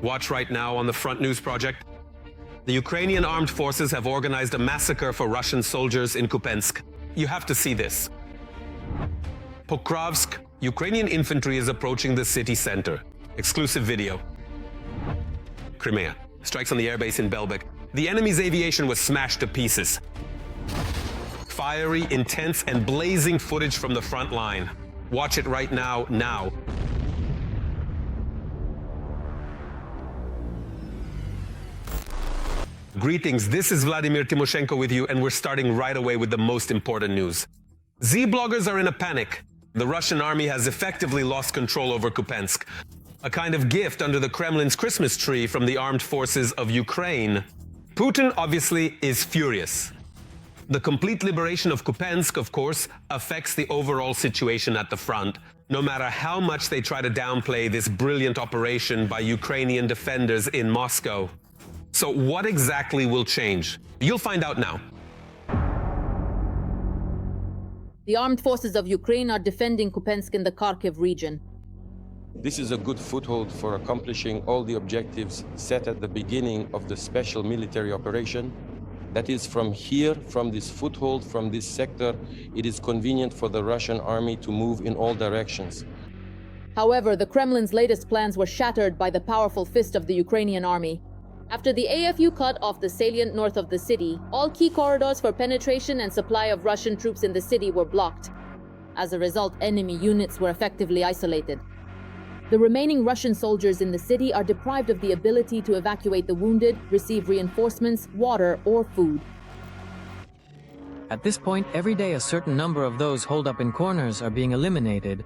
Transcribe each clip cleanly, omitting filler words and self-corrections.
Watch right now on the Front News Project. The Ukrainian armed forces have organized a massacre for Russian soldiers in Kupyansk. You have to see this. Pokrovsk, Ukrainian infantry is approaching the city center. Exclusive video. Crimea, strikes on the airbase in Belbek. The enemy's aviation was smashed to pieces. Fiery, intense, and blazing footage from the front line. Watch it right now. Greetings, this is Vladimir Timoshenko with you, and we're starting right away with the most important news. Z-bloggers are in a panic. The Russian army has effectively lost control over Kupyansk, a kind of gift under the Kremlin's Christmas tree from the armed forces of Ukraine. Putin obviously is furious. The complete liberation of Kupyansk, of course, affects the overall situation at the front, no matter how much they try to downplay this brilliant operation by Ukrainian defenders in Moscow. So what exactly will change? You'll find out now. The armed forces of Ukraine are defending Kupyansk in the Kharkiv region. This is a good foothold for accomplishing all the objectives set at the beginning of the special military operation. That is, from here, from this foothold, from this sector, it is convenient for the Russian army to move in all directions. However, the Kremlin's latest plans were shattered by the powerful fist of the Ukrainian army. After the AFU cut off the salient north of the city, all key corridors for penetration and supply of Russian troops in the city were blocked. As a result, enemy units were effectively isolated. The remaining Russian soldiers in the city are deprived of the ability to evacuate the wounded, receive reinforcements, water, or food. At this point, every day a certain number of those holed up in corners are being eliminated,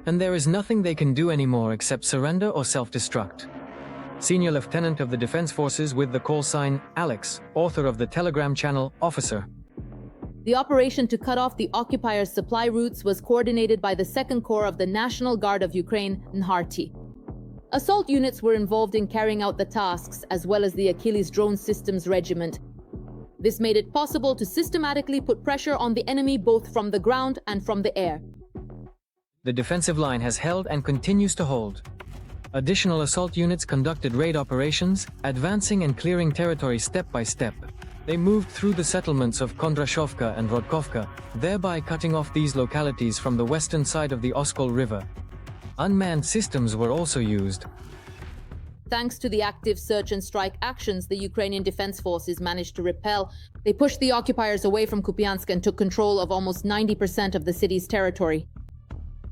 and there is nothing they can do anymore except surrender or self-destruct. Senior Lieutenant of the Defense Forces with the call sign Alex, author of the Telegram channel Officer. The operation to cut off the occupiers' supply routes was coordinated by the 2nd Corps of the National Guard of Ukraine, NHARTY. Assault units were involved in carrying out the tasks, as well as the Achilles Drone Systems Regiment. This made it possible to systematically put pressure on the enemy both from the ground and from the air. The defensive line has held and continues to hold. Additional assault units conducted raid operations, advancing and clearing territory step by step. They moved through the settlements of Kondrashovka and Rodkovka, thereby cutting off these localities from the western side of the Oskol River. Unmanned systems were also used. Thanks to the active search and strike actions the Ukrainian Defense Forces managed to repel, they pushed the occupiers away from Kupyansk and took control of almost 90% of the city's territory.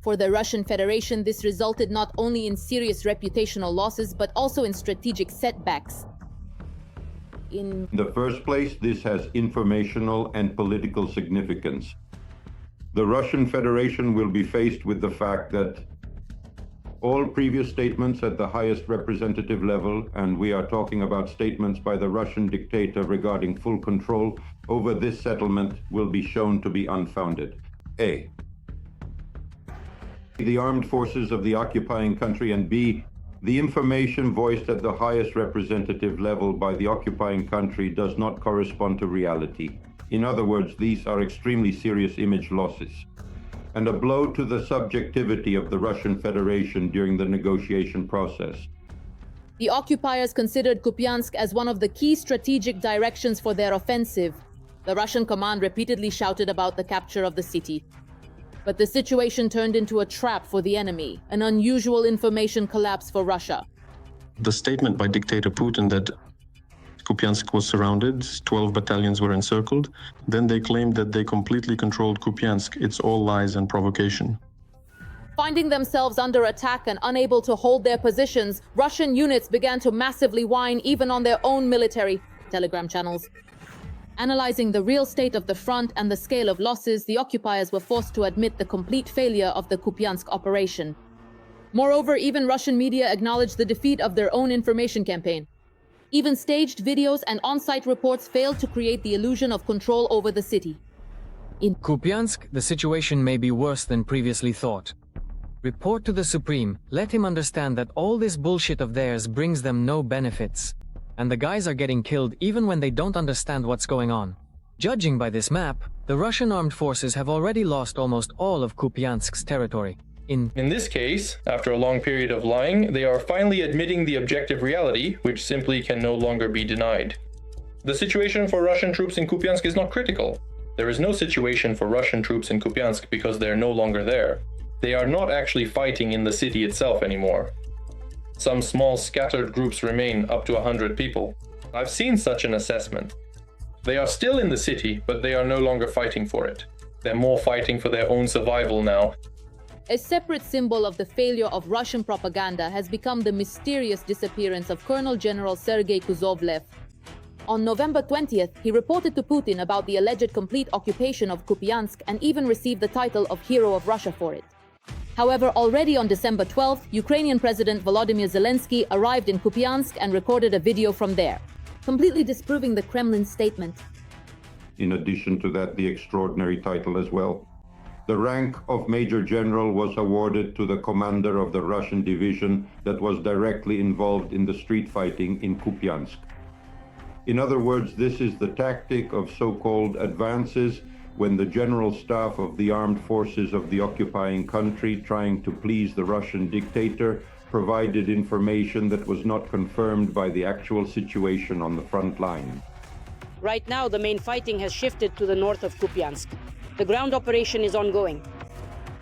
For the Russian Federation, this resulted not only in serious reputational losses, but also in strategic setbacks. In the first place, this has informational and political significance. The Russian Federation will be faced with the fact that all previous statements at the highest representative level, and we are talking about statements by the Russian dictator regarding full control over this settlement, will be shown to be unfounded. A. The armed forces of the occupying country, and B. The information voiced at the highest representative level by the occupying country does not correspond to reality. In other words, these are extremely serious image losses, and a blow to the subjectivity of the Russian Federation during the negotiation process. The occupiers considered Kupyansk as one of the key strategic directions for their offensive. The Russian command repeatedly shouted about the capture of the city. But the situation turned into a trap for the enemy, an unusual information collapse for Russia. The statement by dictator Putin that Kupyansk was surrounded, 12 battalions were encircled, then they claimed that they completely controlled Kupyansk. It's all lies and provocation. Finding themselves under attack and unable to hold their positions, Russian units began to massively whine even on their own military Telegram channels. Analyzing the real state of the front and the scale of losses, the occupiers were forced to admit the complete failure of the Kupyansk operation. Moreover, even Russian media acknowledged the defeat of their own information campaign. Even staged videos and on-site reports failed to create the illusion of control over the city. In Kupyansk, the situation may be worse than previously thought. Report to the Supreme, let him understand that all this bullshit of theirs brings them no benefits. And the guys are getting killed even when they don't understand what's going on. Judging by this map, the Russian armed forces have already lost almost all of Kupyansk's territory. In this case, after a long period of lying, they are finally admitting the objective reality, which simply can no longer be denied. The situation for Russian troops in Kupyansk is not critical. There is no situation for Russian troops in Kupyansk because they are no longer there. They are not actually fighting in the city itself anymore. Some small scattered groups remain, up to 100 people. I've seen such an assessment. They are still in the city, but they are no longer fighting for it. They're more fighting for their own survival now. A separate symbol of the failure of Russian propaganda has become the mysterious disappearance of Colonel General Sergei Kuzovlev. On November 20th, he reported to Putin about the alleged complete occupation of Kupyansk and even received the title of Hero of Russia for it. However, already on December 12th, Ukrainian President Volodymyr Zelensky arrived in Kupyansk and recorded a video from there, completely disproving the Kremlin's statement. In addition to that, the extraordinary title as well. The rank of Major General was awarded to the commander of the Russian division that was directly involved in the street fighting in Kupyansk. In other words, this is the tactic of so-called advances when the general staff of the armed forces of the occupying country, trying to please the Russian dictator, provided information that was not confirmed by the actual situation on the front line. Right now, the main fighting has shifted to the north of Kupyansk. The ground operation is ongoing.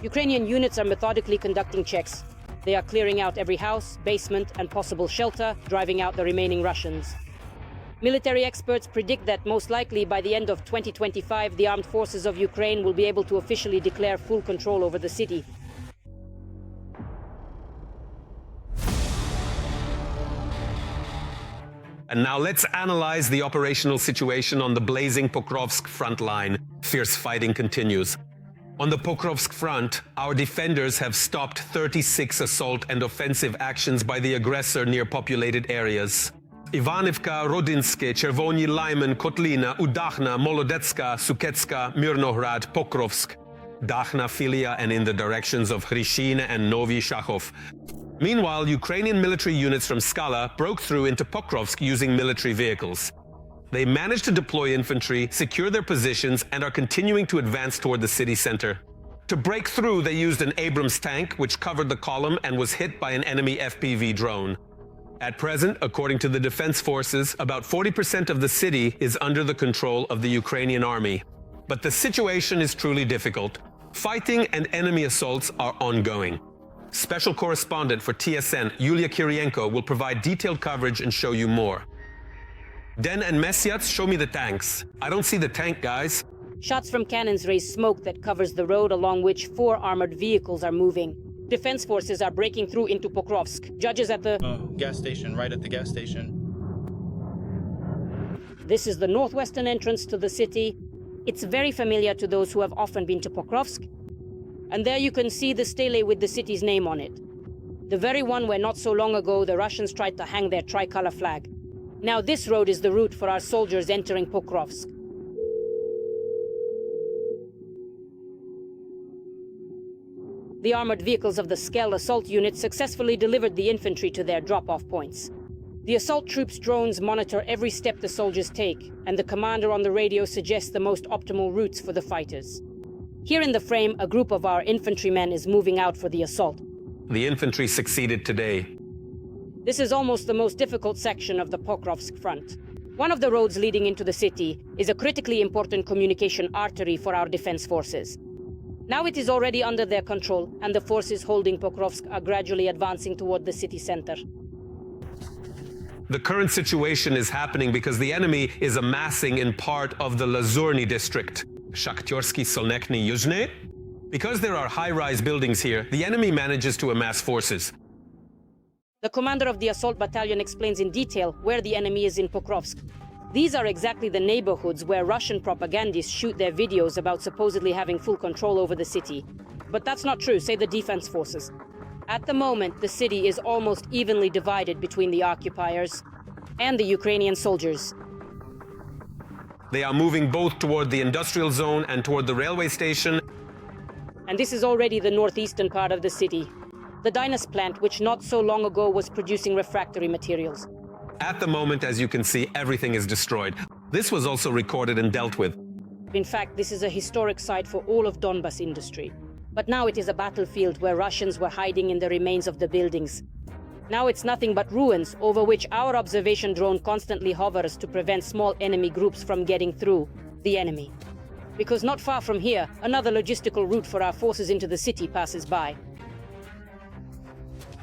Ukrainian units are methodically conducting checks. They are clearing out every house, basement, and possible shelter, driving out the remaining Russians. Military experts predict that most likely by the end of 2025, the armed forces of Ukraine will be able to officially declare full control over the city. And now let's analyze the operational situation on the blazing Pokrovsk front line. Fierce fighting continues. On the Pokrovsk front, our defenders have stopped 36 assault and offensive actions by the aggressor near populated areas. Ivanivka, Rodinske, Chervony, Lyman, Kotlina, Udachna, Molodetska, Suketska, Mirnohrad, Pokrovsk, Dakhna, Filia, and in the directions of Hrishine and Novy Shachov. Meanwhile, Ukrainian military units from Skala broke through into Pokrovsk using military vehicles. They managed to deploy infantry, secure their positions, and are continuing to advance toward the city center. To break through, they used an Abrams tank, which covered the column and was hit by an enemy FPV drone. At present, according to the defense forces, about 40% of the city is under the control of the Ukrainian army. But the situation is truly difficult. Fighting and enemy assaults are ongoing. Special correspondent for TSN, Yulia Kirienko, will provide detailed coverage and show you more. Den and Mesyats, show me the tanks. I don't see the tank, guys. Shots from cannons raise smoke that covers the road along which 4 armored vehicles are moving. Defense forces are breaking through into Pokrovsk. Judges at the gas station, right at the gas station. This is the northwestern entrance to the city. It's very familiar to those who have often been to Pokrovsk. And there you can see the stele with the city's name on it. The very one where not so long ago the Russians tried to hang their tricolor flag. Now this road is the route for our soldiers entering Pokrovsk. The armored vehicles of the Skell assault unit successfully delivered the infantry to their drop-off points. The assault troops' drones monitor every step the soldiers take, and the commander on the radio suggests the most optimal routes for the fighters. Here in the frame, a group of our infantrymen is moving out for the assault. The infantry succeeded today. This is almost the most difficult section of the Pokrovsk front. One of the roads leading into the city is a critically important communication artery for our defense forces. Now it is already under their control, and the forces holding Pokrovsk are gradually advancing toward the city center. The current situation is happening because the enemy is amassing in part of the Lazurny district, Shaktyorsky Solnekny Yuzhny. Because there are high-rise buildings here, the enemy manages to amass forces. The commander of the assault battalion explains in detail where the enemy is in Pokrovsk. These are exactly the neighborhoods where Russian propagandists shoot their videos about supposedly having full control over the city. But that's not true, say the defense forces. At the moment, the city is almost evenly divided between the occupiers and the Ukrainian soldiers. They are moving both toward the industrial zone and toward the railway station. And this is already the northeastern part of the city. The Dynas plant, which not so long ago was producing refractory materials. At the moment, as you can see, everything is destroyed. This was also recorded and dealt with. In fact, this is a historic site for all of Donbas industry. But now it is a battlefield where Russians were hiding in the remains of the buildings. Now it's nothing but ruins over which our observation drone constantly hovers to prevent small enemy groups from getting through the enemy. Because not far from here, another logistical route for our forces into the city passes by.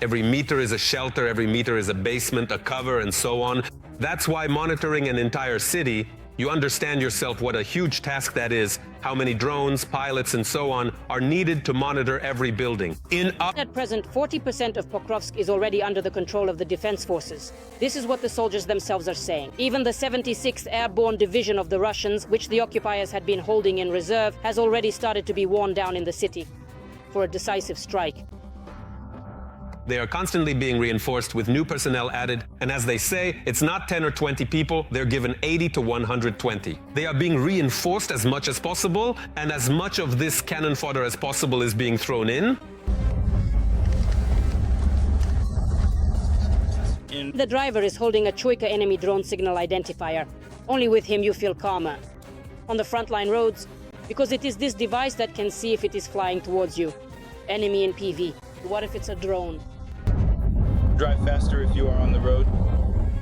Every meter is a shelter, every meter is a basement, a cover, and so on. That's why monitoring an entire city, you understand yourself what a huge task that is, how many drones, pilots, and so on are needed to monitor every building. At present, 40% of Pokrovsk is already under the control of the defense forces. This is what the soldiers themselves are saying. Even the 76th Airborne Division of the Russians, which the occupiers had been holding in reserve, has already started to be worn down in the city for a decisive strike. They are constantly being reinforced with new personnel added, and as they say, it's not 10 or 20 people, they're given 80 to 120. They are being reinforced as much as possible, and as much of this cannon fodder as possible is being thrown in. The driver is holding a Choika enemy drone signal identifier. Only with him you feel calmer. On the frontline roads, because it is this device that can see if it is flying towards you. Enemy in PV. What if it's a drone? Drive faster if you are on the road.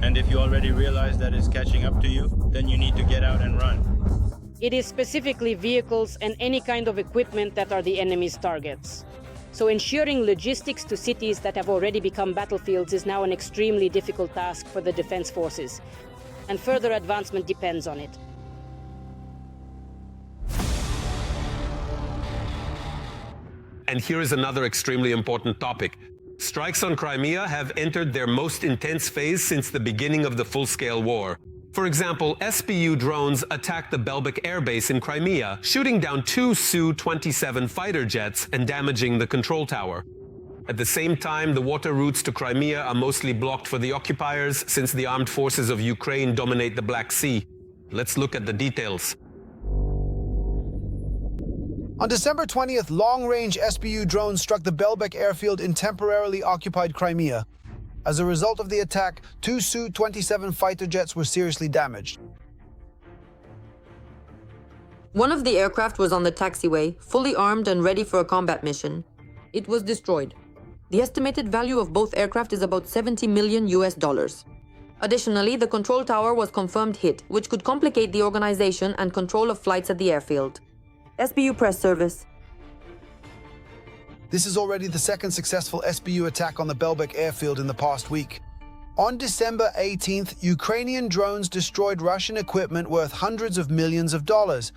And if you already realize that it's catching up to you, then you need to get out and run. It is specifically vehicles and any kind of equipment that are the enemy's targets. So ensuring logistics to cities that have already become battlefields is now an extremely difficult task for the defense forces. And further advancement depends on it. And here is another extremely important topic. Strikes on Crimea have entered their most intense phase since the beginning of the full-scale war. For example, SBU drones attacked the Belbek air base in Crimea, shooting down 2 Su-27 fighter jets and damaging the control tower. At the same time, the water routes to Crimea are mostly blocked for the occupiers since the armed forces of Ukraine dominate the Black Sea. Let's look at the details. On December 20th, long-range SBU drones struck the Belbek airfield in temporarily occupied Crimea. As a result of the attack, 2 Su-27 fighter jets were seriously damaged. One of the aircraft was on the taxiway, fully armed and ready for a combat mission. It was destroyed. The estimated value of both aircraft is about $70 million. Additionally, the control tower was confirmed hit, which could complicate the organization and control of flights at the airfield. SBU Press Service. This is already the second successful SBU attack on the Belbek airfield in the past week. On December 18th, Ukrainian drones destroyed Russian equipment worth hundreds of millions of dollars.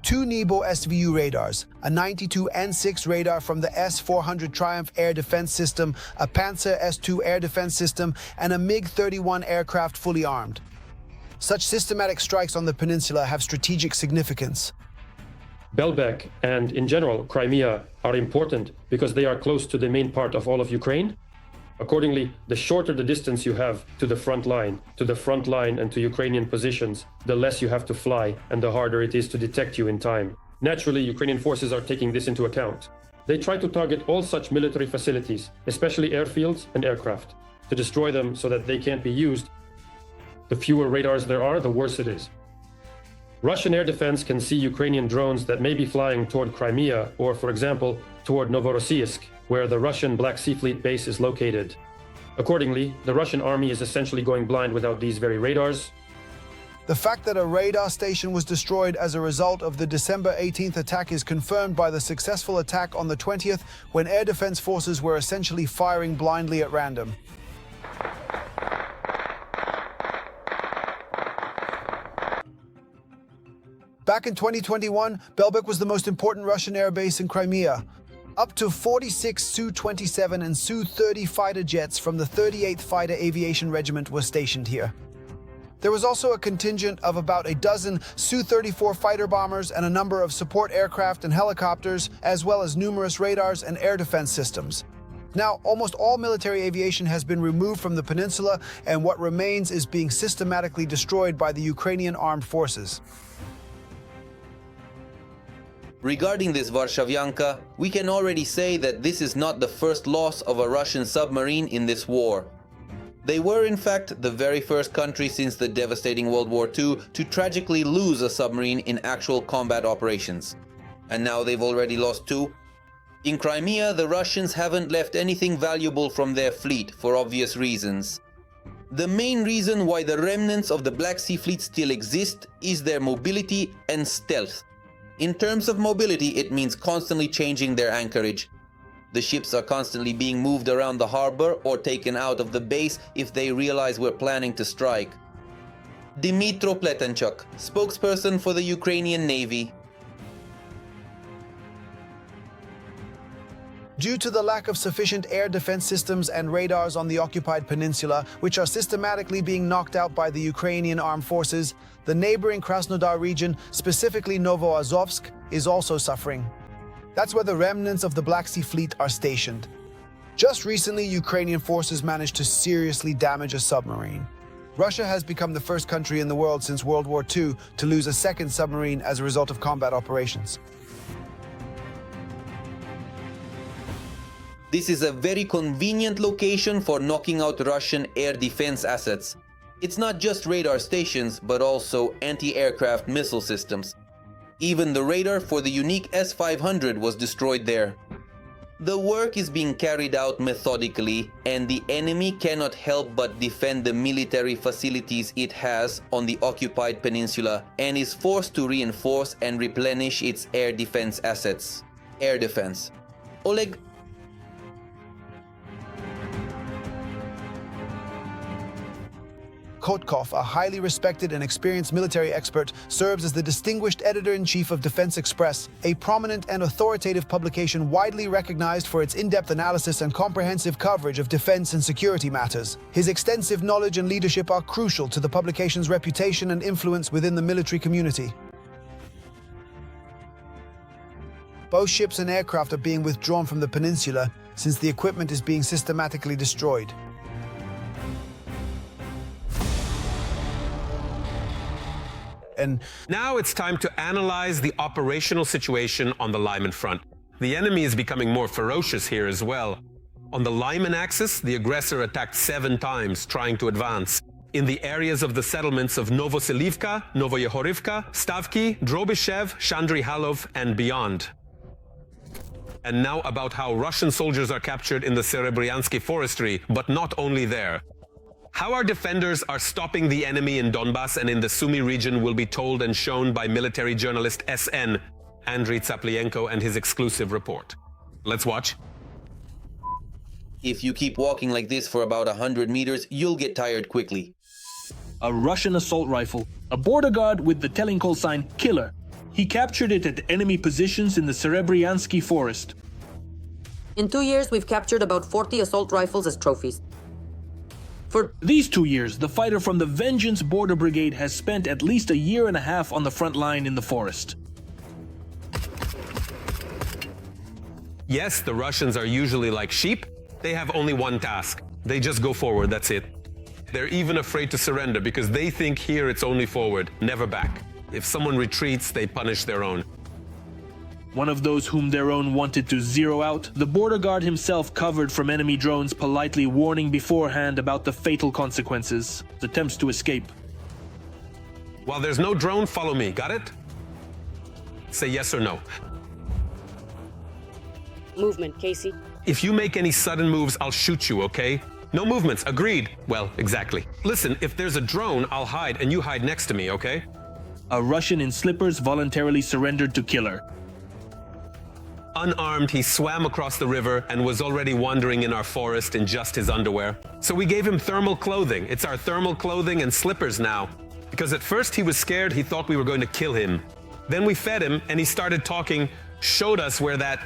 2 Nebo SVU radars, a 92 N6 radar from the S-400 Triumph air defense system, a Panzer S-2 air defense system, and a MiG-31 aircraft fully armed. Such systematic strikes on the peninsula have strategic significance. Belbek and, in general, Crimea are important because they are close to the main part of all of Ukraine. Accordingly, the shorter the distance you have to the front line and to Ukrainian positions, the less you have to fly and the harder it is to detect you in time. Naturally, Ukrainian forces are taking this into account. They try to target all such military facilities, especially airfields and aircraft, to destroy them so that they can't be used. The fewer radars there are, the worse it is. Russian air defense can see Ukrainian drones that may be flying toward Crimea or, for example, toward Novorossiysk, where the Russian Black Sea Fleet base is located. Accordingly, the Russian army is essentially going blind without these very radars. The fact that a radar station was destroyed as a result of the December 18th attack is confirmed by the successful attack on the 20th, when air defense forces were essentially firing blindly at random. Back in 2021, Belbek was the most important Russian air base in Crimea. Up to 46 Su-27 and Su-30 fighter jets from the 38th Fighter Aviation Regiment were stationed here. There was also a contingent of about a dozen Su-34 fighter bombers and a number of support aircraft and helicopters, as well as numerous radars and air defense systems. Now, almost all military aviation has been removed from the peninsula, and what remains is being systematically destroyed by the Ukrainian armed forces. Regarding this Varshavyanka, we can already say that this is not the first loss of a Russian submarine in this war. They were in fact the very first country since the devastating World War II to tragically lose a submarine in actual combat operations. And now they've already lost 2. In Crimea, the Russians haven't left anything valuable from their fleet for obvious reasons. The main reason why the remnants of the Black Sea Fleet still exist is their mobility and stealth. In terms of mobility, it means constantly changing their anchorage. The ships are constantly being moved around the harbor or taken out of the base if they realize we're planning to strike. Dmytro Pletenchuk, spokesperson for the Ukrainian Navy. Due to the lack of sufficient air defense systems and radars on the occupied peninsula, which are systematically being knocked out by the Ukrainian armed forces, the neighboring Krasnodar region, specifically Novoazovsk, is also suffering. That's where the remnants of the Black Sea Fleet are stationed. Just recently, Ukrainian forces managed to seriously damage a submarine. Russia has become the first country in the world since World War II to lose a second submarine as a result of combat operations. This is a very convenient location for knocking out Russian air defense assets. It's not just radar stations, but also anti-aircraft missile systems. Even the radar for the unique S-500 was destroyed there. The work is being carried out methodically, and the enemy cannot help but defend the military facilities it has on the occupied peninsula and is forced to reinforce and replenish its air defense assets. Air defense. Oleg. Kotkov, a highly respected and experienced military expert, serves as the distinguished editor-in-chief of Defense Express, a prominent and authoritative publication widely recognized for its in-depth analysis and comprehensive coverage of defense and security matters. His extensive knowledge and leadership are crucial to the publication's reputation and influence within the military community. Both ships and aircraft are being withdrawn from the peninsula since the equipment is being systematically destroyed. And now it's time to analyze the operational situation on the Lyman front. The enemy is becoming more ferocious here as well. On the Lyman axis, the aggressor attacked 7 times, trying to advance. In the areas of the settlements of Novoselivka, Novoyehorivka, Stavki, Drobyshev, Shandry-Halov, and beyond. And now about how Russian soldiers are captured in the Serebryansky forestry, but not only there. How our defenders are stopping the enemy in Donbass and in the Sumy region will be told and shown by military journalist SN, Andriy Tsaplienko, and his exclusive report. Let's watch. If you keep walking like this for about 100 meters, you'll get tired quickly. A Russian assault rifle, a border guard with the telling call sign Killer. He captured it at enemy positions in the Serebryansky forest. In 2 years, we've captured about 40 assault rifles as trophies. For these 2 years, the fighter from the Vengeance Border Brigade has spent at least a year and a half on the front line in the forest. Yes, the Russians are usually like sheep. They have only one task. They just go forward, that's it. They're even afraid to surrender because they think here it's only forward, never back. If someone retreats, they punish their own. One of those whom their own wanted to zero out, the border guard himself covered from enemy drones, politely warning beforehand about the fatal consequences, attempts to escape. While there's no drone, follow me, got it? Say yes or no. Movement, Casey. If you make any sudden moves, I'll shoot you, okay? No movements, agreed. Well, exactly. Listen, if there's a drone, I'll hide and you hide next to me, okay? A Russian in slippers voluntarily surrendered to Killer. Unarmed, he swam across the river and was already wandering in our forest in just his underwear. So we gave him thermal clothing. It's our thermal clothing and slippers now. Because at first he was scared, he thought we were going to kill him. Then we fed him and he started talking, showed us where that...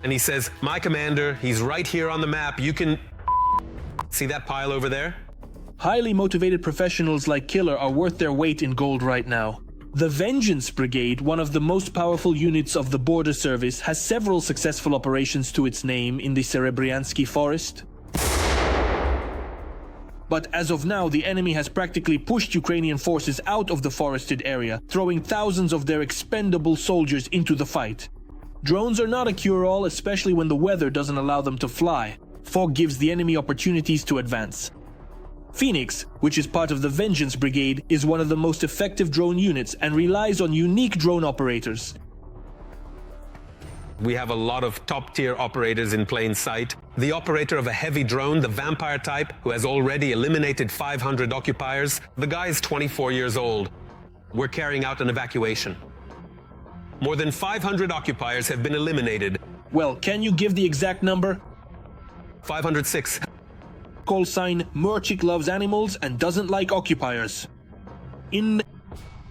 And he says, my commander, he's right here on the map. You can... See that pile over there? Highly motivated professionals like Killer are worth their weight in gold right now. The Vengeance Brigade, one of the most powerful units of the Border Service, has several successful operations to its name in the Serebryansky forest. But as of now, the enemy has practically pushed Ukrainian forces out of the forested area, throwing thousands of their expendable soldiers into the fight. Drones are not a cure-all, especially when the weather doesn't allow them to fly. Fog gives the enemy opportunities to advance. Phoenix, which is part of the Vengeance Brigade, is one of the most effective drone units and relies on unique drone operators. We have a lot of top-tier operators in plain sight. The operator of a heavy drone, the Vampire type, who has already eliminated 500 occupiers. The guy is 24 years old. We're carrying out an evacuation. More than 500 occupiers have been eliminated. Well, can you give the exact number? 506. Call sign Murchik loves animals and doesn't like occupiers.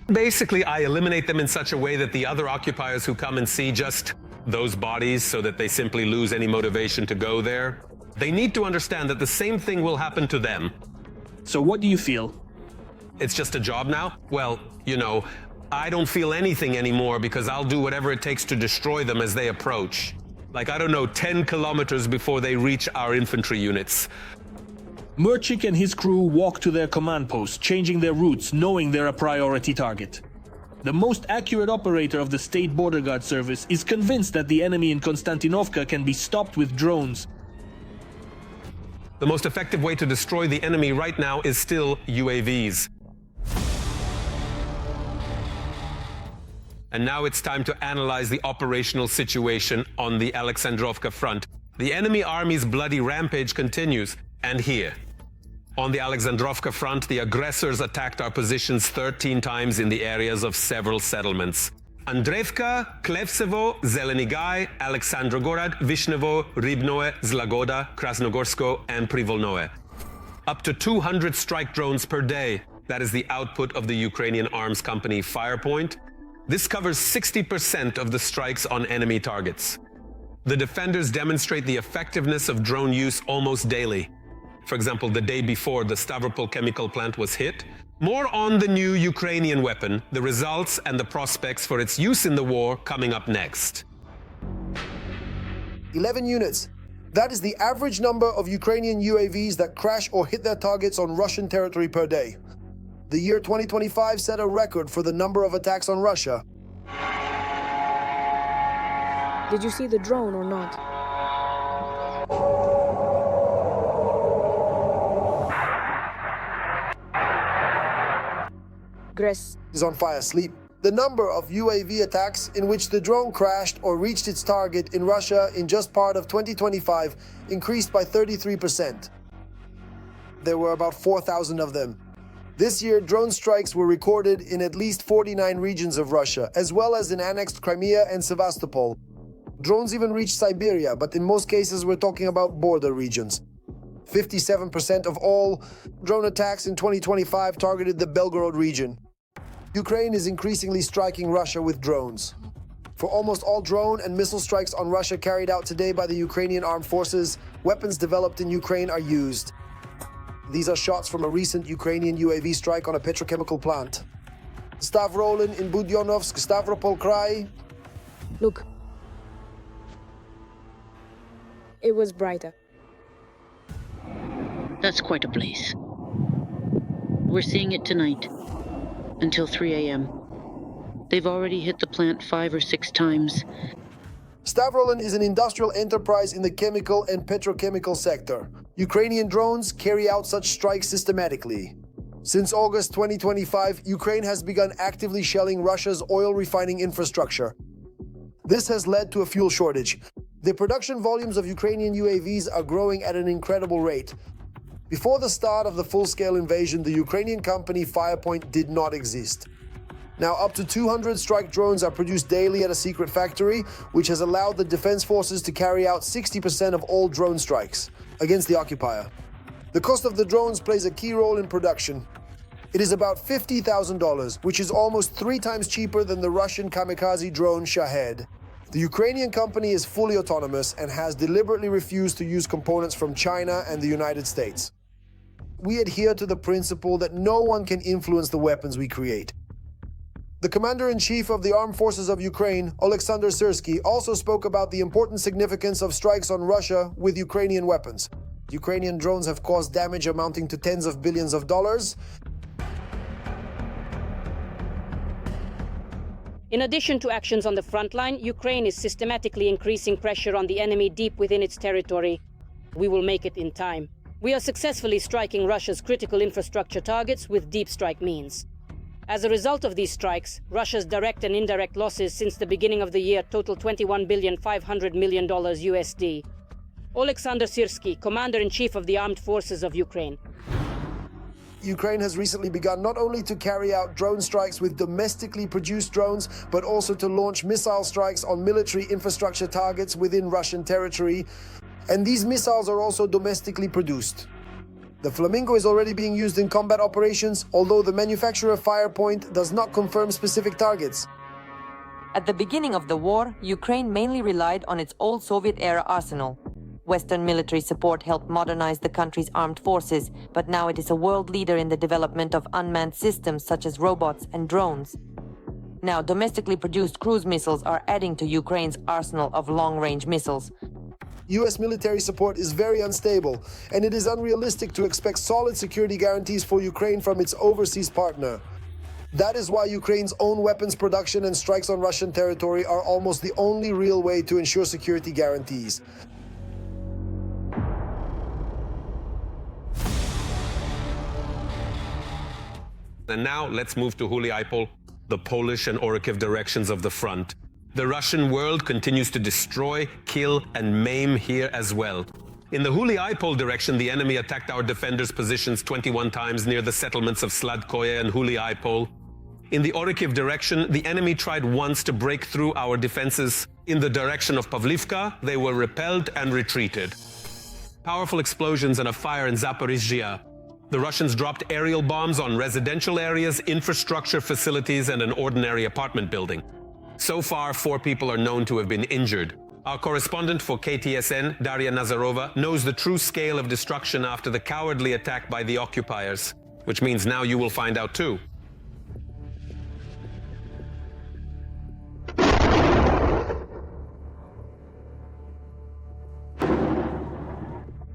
Basically, I eliminate them in such a way that the other occupiers who come and see just those bodies so that they simply lose any motivation to go there. They need to understand that the same thing will happen to them. So what do you feel? It's just a job now? Well, you know, I don't feel anything anymore because I'll do whatever it takes to destroy them as they approach. Like, I don't know, 10 kilometers before they reach our infantry units. Murchik and his crew walk to their command post, changing their routes, knowing they're a priority target. The most accurate operator of the State Border Guard Service is convinced that the enemy in Konstantinovka can be stopped with drones. The most effective way to destroy the enemy right now is still UAVs. And now it's time to analyze the operational situation on the Alexandrovka front. The enemy army's bloody rampage continues, and here. On the Alexandrovka front, the aggressors attacked our positions 13 times in the areas of several settlements. Andreevka, Klevsevo, Zelenigai, Alexandrogorod, Vishnevo, Rybnoe, Zlagoda, Krasnogorsko, and Privolnoe. Up to 200 strike drones per day. That is the output of the Ukrainian arms company Firepoint. This covers 60% of the strikes on enemy targets. The defenders demonstrate the effectiveness of drone use almost daily. For example, the day before the Stavropol chemical plant was hit. More on the new Ukrainian weapon, the results and the prospects for its use in the war coming up next. 11 units. That is the average number of Ukrainian UAVs that crash or hit their targets on Russian territory per day. The year 2025 set a record for the number of attacks on Russia. Did you see the drone or not? Gress is on fire. Sleep. The number of UAV attacks in which the drone crashed or reached its target in Russia in just part of 2025 increased by 33%. There were about 4,000 of them. This year, drone strikes were recorded in at least 49 regions of Russia, as well as in annexed Crimea and Sevastopol. Drones even reached Siberia, but in most cases we're talking about border regions. 57% of all drone attacks in 2025 targeted the Belgorod region. Ukraine is increasingly striking Russia with drones. For almost all drone and missile strikes on Russia carried out today by the Ukrainian armed forces, weapons developed in Ukraine are used. These are shots from a recent Ukrainian UAV strike on a petrochemical plant. Stavrolin in Budyonovsk, Stavropol Krai. Look. It was brighter. That's quite a place. We're seeing it tonight. Until 3 a.m. They've already hit the plant 5 or 6 times. Stavrolin is an industrial enterprise in the chemical and petrochemical sector. Ukrainian drones carry out such strikes systematically. Since August 2025, Ukraine has begun actively shelling Russia's oil refining infrastructure. This has led to a fuel shortage. The production volumes of Ukrainian UAVs are growing at an incredible rate. Before the start of the full-scale invasion, the Ukrainian company Firepoint did not exist. Now, up to 200 strike drones are produced daily at a secret factory, which has allowed the defense forces to carry out 60% of all drone strikes against the occupier. The cost of the drones plays a key role in production. It is about $50,000, which is almost 3 times cheaper than the Russian kamikaze drone Shahed. The Ukrainian company is fully autonomous and has deliberately refused to use components from China and the United States. We adhere to the principle that no one can influence the weapons we create. The Commander-in-Chief of the Armed Forces of Ukraine, Oleksandr Syrsky, also spoke about the important significance of strikes on Russia with Ukrainian weapons. Ukrainian drones have caused damage amounting to tens of billions of dollars. In addition to actions on the front line, Ukraine is systematically increasing pressure on the enemy deep within its territory. We will make it in time. We are successfully striking Russia's critical infrastructure targets with deep strike means. As a result of these strikes, Russia's direct and indirect losses since the beginning of the year total $21.5 billion USD. Oleksandr Syrsky, Commander-in-Chief of the Armed Forces of Ukraine. Ukraine has recently begun not only to carry out drone strikes with domestically produced drones, but also to launch missile strikes on military infrastructure targets within Russian territory. And these missiles are also domestically produced. The Flamingo is already being used in combat operations, although the manufacturer Firepoint does not confirm specific targets. At the beginning of the war, Ukraine mainly relied on its old Soviet-era arsenal. Western military support helped modernize the country's armed forces, but now it is a world leader in the development of unmanned systems such as robots and drones. Now, domestically produced cruise missiles are adding to Ukraine's arsenal of long-range missiles. US military support is very unstable, and it is unrealistic to expect solid security guarantees for Ukraine from its overseas partner. That is why Ukraine's own weapons production and strikes on Russian territory are almost the only real way to ensure security guarantees. And now let's move to Huliaipol, the Polish and Orikhiv directions of the front. The Russian world continues to destroy, kill, and maim here as well. In the Huliaipol direction, the enemy attacked our defenders' positions 21 times near the settlements of Sladkoye and Huliaipol. In the Orikhiv direction, the enemy tried once to break through our defenses. In the direction of Pavlivka, they were repelled and retreated. Powerful explosions and a fire in Zaporizhzhia. The Russians dropped aerial bombs on residential areas, infrastructure facilities, and an ordinary apartment building. So far, 4 people are known to have been injured. Our correspondent for KTSN, Daria Nazarova, knows the true scale of destruction after the cowardly attack by the occupiers, which means now you will find out too.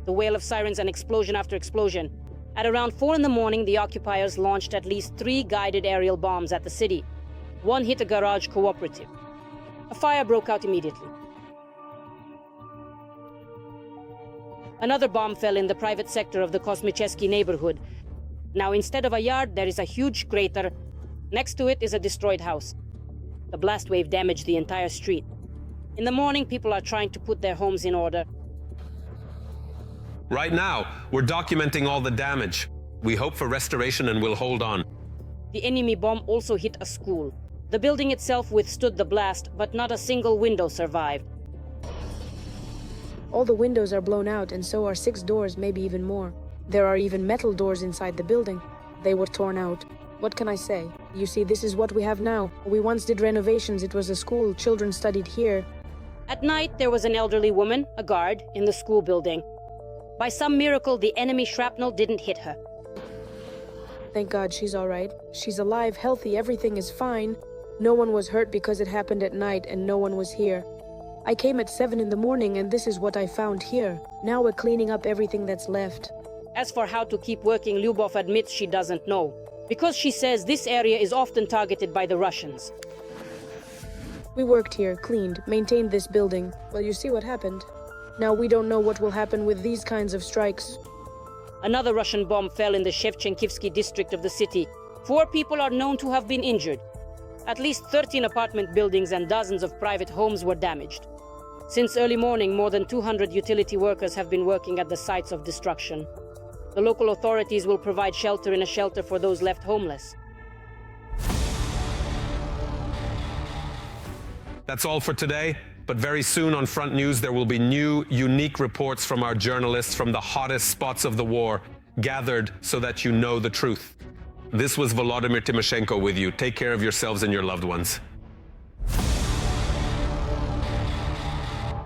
The wail of sirens and explosion after explosion. At around 4 in the morning, the occupiers launched at least 3 guided aerial bombs at the city. One hit a garage cooperative. A fire broke out immediately. Another bomb fell in the private sector of the Kosmicheski neighborhood. Now, instead of a yard, there is a huge crater. Next to it is a destroyed house. The blast wave damaged the entire street. In the morning, people are trying to put their homes in order. Right now, we're documenting all the damage. We hope for restoration and we'll hold on. The enemy bomb also hit a school. The building itself withstood the blast, but not a single window survived. All the windows are blown out, and so are 6 doors, maybe even more. There are even metal doors inside the building. They were torn out. What can I say? You see, this is what we have now. We once did renovations. It was a school. Children studied here. At night, there was an elderly woman, a guard, in the school building. By some miracle, the enemy shrapnel didn't hit her. Thank God she's all right. She's alive, healthy, everything is fine. No one was hurt because it happened at night and no one was here. I came at 7 in the morning and this is what I found here. Now we're cleaning up everything that's left. As for how to keep working, Lyubov admits she doesn't know. Because she says this area is often targeted by the Russians. We worked here, cleaned, maintained this building. Well, you see what happened. Now we don't know what will happen with these kinds of strikes. Another Russian bomb fell in the Shevchenkivsky district of the city. 4 people are known to have been injured. At least 13 apartment buildings and dozens of private homes were damaged. Since early morning, more than 200 utility workers have been working at the sites of destruction. The local authorities will provide shelter in a shelter for those left homeless. That's all for today. But very soon on Front News, there will be new, unique reports from our journalists from the hottest spots of the war, gathered so that you know the truth. This was Volodymyr Tymoshenko with you. Take care of yourselves and your loved ones.